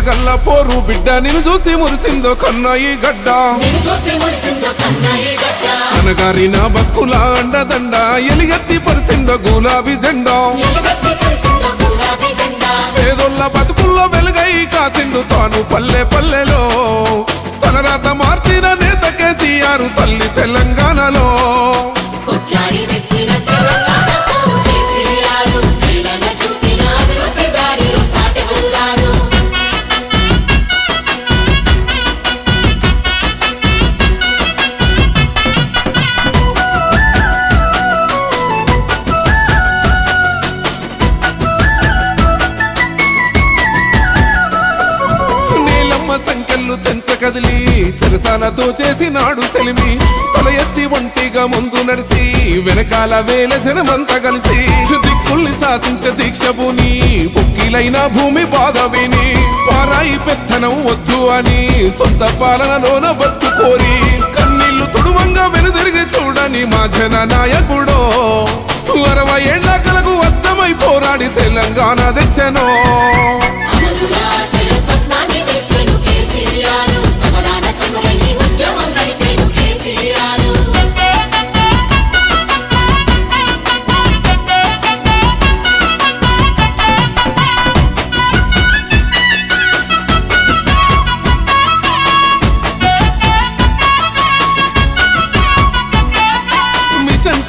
గల్ల పోరు బిడ్డ నిన్ను చూసి మురిసిందో కన్నా ఈ గడ్డ అనగారి నా బతుకుల అండదండ ఎలిగెత్తి పరిసిందో గులాబీ జెండా పేదోళ్ళ బతుకుల్లో వెలుగై కాసిండు తాను పల్లె పల్లెలో తలరాత మార్చిన నేత కేసీఆర్ తల్లి తెలంగాణలో సంఖ్యలు తెంచ కదిలి సరసాలతో చేసినాడు సెలిమి తల ఎత్తి ఒంటిగా ముందు నడిసి వెనకాల వేల జనమంతా కలిసి దిక్కుల్ని శాసించే దీక్ష భూని పొక్కిలైన భూమి బాధ విని పారాయి పెత్తనం వద్దు అని సొంత పాలనలోన బతుకు కోరి కన్నీళ్లు తుడువంగా వెనుదిరిగి చూడని మా జన నాయకుడో 60 ఏళ్ల కలకు అద్దమై పోరాడి తెలంగాణ తెచ్చనో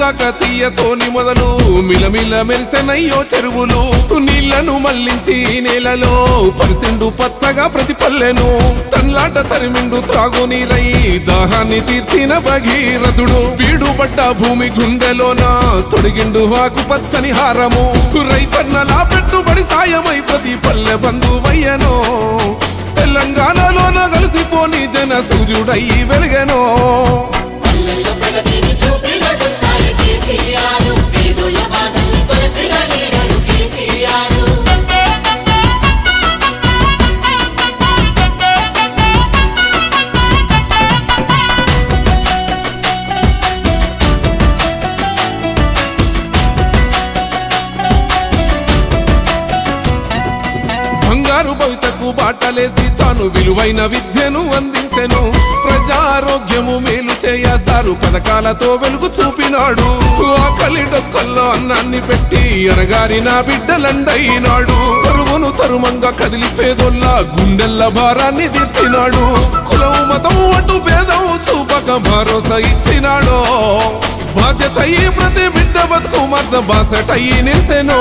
కాకతీయతోని మొదలు మిలమిల మెరిసెనయ్యో చెరువులు నీళ్లను మళ్లించి నేలలో పరిసిండు పచ్చగా ప్రతి పల్లెను తన్లాట తరిమిండు త్రాగునీరై దాహాన్ని తీర్చిన భగీరథుడు పీడుబడ్డ భూమి గుండెలోన తొడిగిండు ఆకు పచ్చని హారము రైతన్నలా పెట్టుబడి సాయమై ప్రతి పల్లె బంధువయ్యనో తెలంగాణలోన కలిసిపోని జన సూర్యుడయ్యి వెలిగెనో బంగారు భవితకు బాటలేసి తాను విలువైన విద్యను అందించెను ప్రజారోగ్యము మేలు చేయసారు పథకాలతో వెలుగు చూపినాడు ఆకలి డొక్కల్లో అన్నాన్ని పెట్టి అనగారి నా బిడ్డలండైనాడు కరువును తరుమంగా కదిలి పేదోళ్ళ గుండెల్ల భారాన్ని తీర్చినాడు కులం మతం అటు భేదం చూపక భరోసా ఇచ్చినాడో బాధ్యత ప్రతి బిడ్డ బతుకు మర్జ బాసటయ్యి నిలిసెనో